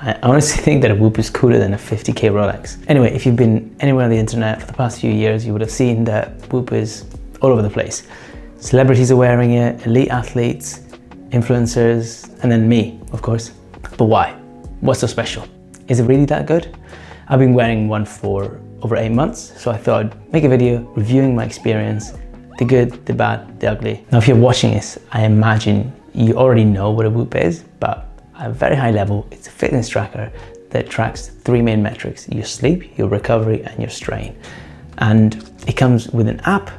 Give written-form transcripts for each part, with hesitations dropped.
I honestly think that a Whoop is cooler than a 50k Rolex. Anyway, if you've been anywhere on the internet for the past few years, you would have seen that Whoop is all over the place. Celebrities are wearing it, elite athletes, influencers, and then me, of course. But why? What's so special? Is it really that good? I've been wearing one for over 8 months, so I thought I'd make a video reviewing my experience, the good, the bad, the ugly. Now, if you're watching this, I imagine you already know what a Whoop is, but at a very high level, it's a fitness tracker that tracks 3 main metrics: your sleep, your recovery, and your strain. And it comes with an app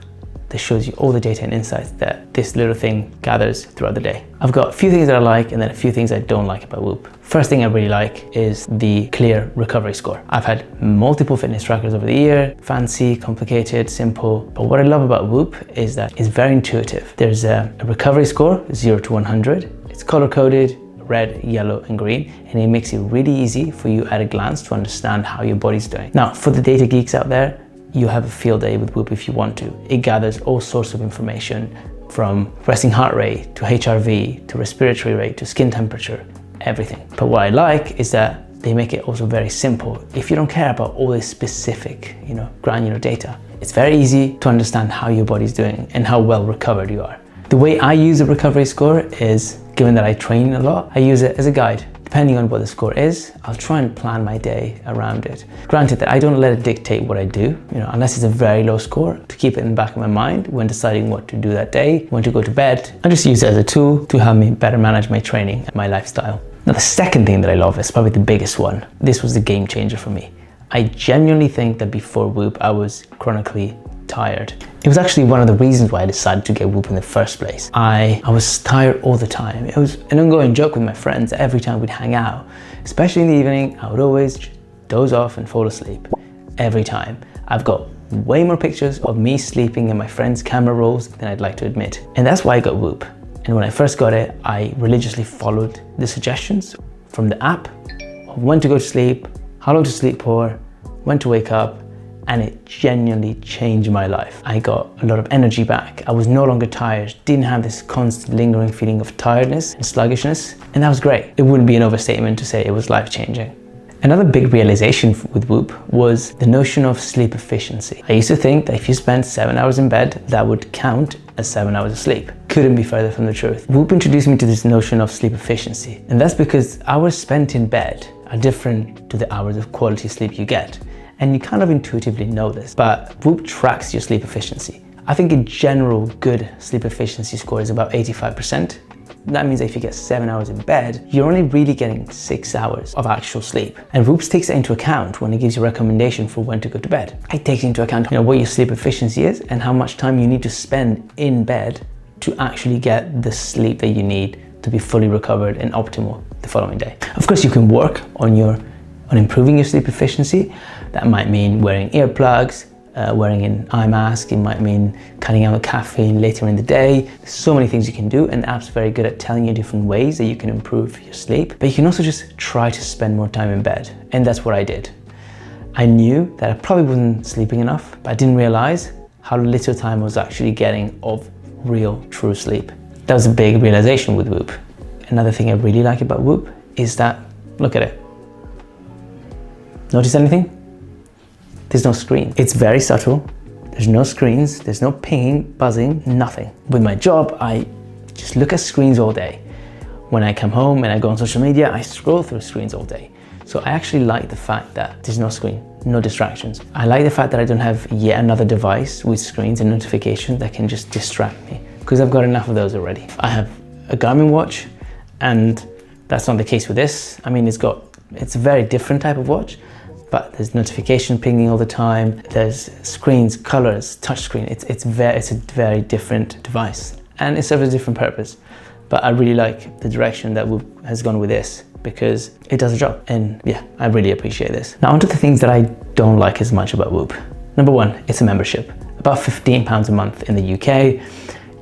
that shows you all the data and insights that this little thing gathers throughout the day. I've got a few things that I like and then a few things I don't like about Whoop. First thing I really like is the clear recovery score. I've had multiple fitness trackers over the year, fancy, complicated, simple. But what I love about Whoop is that it's very intuitive. There's a recovery score, 0 to 100. It's color-coded, red, yellow, and green, and it makes it really easy for you at a glance to understand how your body's doing. Now, for the data geeks out there, you have a field day with Whoop if you want to. It gathers all sorts of information from resting heart rate to HRV to respiratory rate to skin temperature, everything. But what I like is that they make it also very simple. If you don't care about all this specific, granular data, it's very easy to understand how your body's doing and how well recovered you are. The way I use a recovery score is, given that I train a lot, I use it as a guide. Depending on what the score is, I'll try and plan my day around it. Granted that I don't let it dictate what I do, unless it's a very low score, to keep it in the back of my mind when deciding what to do that day, when to go to bed. I just use it as a tool to help me better manage my training and my lifestyle. Now, the second thing that I love is probably the biggest one. This was the game changer for me. I genuinely think that before Whoop, I was chronically tired. It was actually one of the reasons why I decided to get Whoop in the first place. I was tired all the time. It was an ongoing joke with my friends. Every time we'd hang out, especially in the evening, I would always doze off and fall asleep. Every time. I've got way more pictures of me sleeping in my friends' camera rolls than I'd like to admit. And that's why I got Whoop. And when I first got it, I religiously followed the suggestions from the app of when to go to sleep, how long to sleep for, when to wake up, and it genuinely changed my life. I got a lot of energy back. I was no longer tired, didn't have this constant lingering feeling of tiredness and sluggishness, and that was great. It wouldn't be an overstatement to say it was life-changing. Another big realization with Whoop was the notion of sleep efficiency. I used to think that if you spent 7 hours in bed, that would count as 7 hours of sleep. Couldn't be further from the truth. Whoop introduced me to this notion of sleep efficiency, and that's because hours spent in bed are different to the hours of quality sleep you get. And you kind of intuitively know this, but Whoop tracks your sleep efficiency. I think in general, good sleep efficiency score is about 85%. That means that if you get 7 hours in bed, you're only really getting 6 hours of actual sleep. And Whoop takes that into account when it gives you a recommendation for when to go to bed. It takes into account what your sleep efficiency is and how much time you need to spend in bed to actually get the sleep that you need to be fully recovered and optimal the following day. Of course, you can work on improving your sleep efficiency. That might mean wearing earplugs, wearing an eye mask. It might mean cutting out caffeine later in the day. There's so many things you can do, and the app's very good at telling you different ways that you can improve your sleep. But you can also just try to spend more time in bed, and that's what I did. I knew that I probably wasn't sleeping enough, but I didn't realize how little time I was actually getting of real, true sleep. That was a big realization with Whoop. Another thing I really like about Whoop is that, look at it. Notice anything? There's no screen. It's very subtle. There's no screens, there's no pinging, buzzing, nothing. With my job, I just look at screens all day. When I come home and I go on social media, I scroll through screens all day. So I actually like the fact that there's no screen, no distractions. I like the fact that I don't have yet another device with screens and notifications that can just distract me, because I've got enough of those already. I have a Garmin watch, and that's not the case with this. I mean, it's a very different type of watch, but there's notification pinging all the time. There's screens, colors, touchscreen. It's a very different device, and it serves a different purpose. But I really like the direction that Whoop has gone with this, because it does a job, and yeah, I really appreciate this. Now onto the things that I don't like as much about Whoop. Number one, it's a membership. About £15 a month in the UK.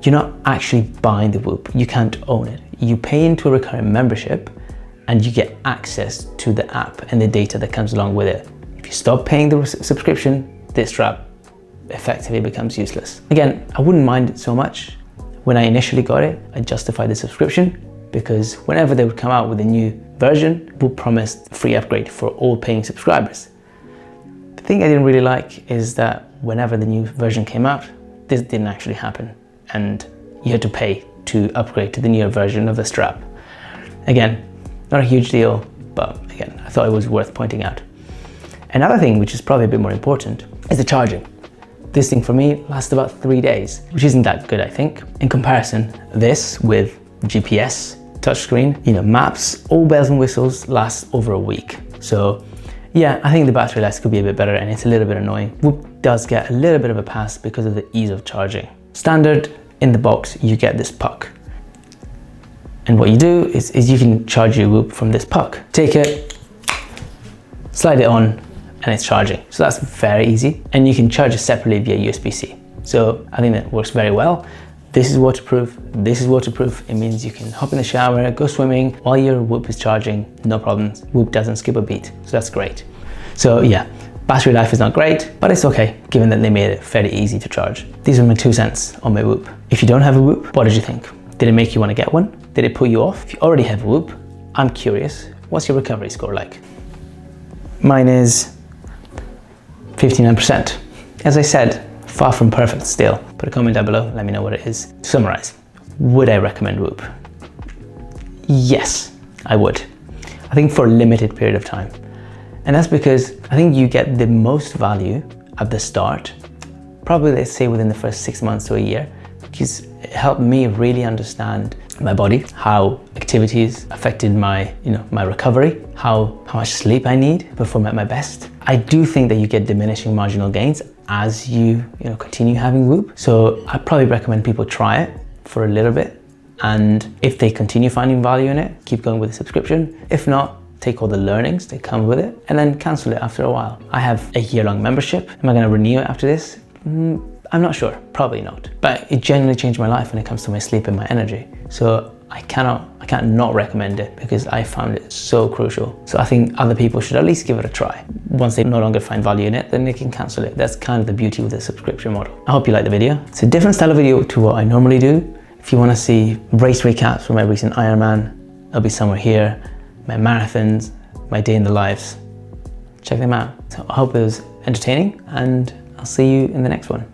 You're not actually buying the Whoop. You can't own it. You pay into a recurring membership, and you get access to the app and the data that comes along with it. If you stop paying the subscription, this strap effectively becomes useless. Again, I wouldn't mind it so much. When I initially got it, I justified the subscription because whenever they would come out with a new version, Whoop promised a free upgrade for all paying subscribers. The thing I didn't really like is that whenever the new version came out, this didn't actually happen, and you had to pay to upgrade to the newer version of the strap. Again, not a huge deal, but again, I thought it was worth pointing out. Another thing, which is probably a bit more important, is the charging. This thing for me lasts about 3 days, which isn't that good, I think. In comparison, this with GPS, touchscreen, maps, all bells and whistles lasts over a week. So yeah, I think the battery life could be a bit better, and it's a little bit annoying. Whoop does get a little bit of a pass because of the ease of charging. Standard in the box, you get this puck. And what you do is you can charge your Whoop from this puck. Take it, slide it on, and it's charging. So that's very easy. And you can charge it separately via USB-C. So I think that works very well. This is waterproof, this is waterproof. It means you can hop in the shower, go swimming while your Whoop is charging, no problems. Whoop doesn't skip a beat, so that's great. So yeah, battery life is not great, but it's okay, given that they made it fairly easy to charge. These are my 2 cents on my Whoop. If you don't have a Whoop, what did you think? Did it make you want to get one? Did it put you off? If you already have a Whoop, I'm curious, what's your recovery score like? Mine is 59%. As I said, far from perfect still. Put a comment down below, let me know what it is. To summarize, would I recommend Whoop? Yes, I would. I think for a limited period of time. And that's because I think you get the most value at the start, probably let's say within the first 6 months to a year, because it helped me really understand my body, how activities affected my, my recovery, how much sleep I need before I'm at my best. I do think that you get diminishing marginal gains as you continue having Whoop. So I probably recommend people try it for a little bit, and if they continue finding value in it, keep going with the subscription. If not, take all the learnings that come with it and then cancel it after a while. I have a year-long membership. Am I going to renew it after this? I'm not sure, probably not. But it genuinely changed my life when it comes to my sleep and my energy. So I can't not recommend it because I found it so crucial. So I think other people should at least give it a try. Once they no longer find value in it, then they can cancel it. That's kind of the beauty with the subscription model. I hope you liked the video. It's a different style of video to what I normally do. If you want to see race recaps from my recent Ironman, it'll be somewhere here. My marathons, my day in the lives. Check them out. So I hope it was entertaining, and I'll see you in the next one.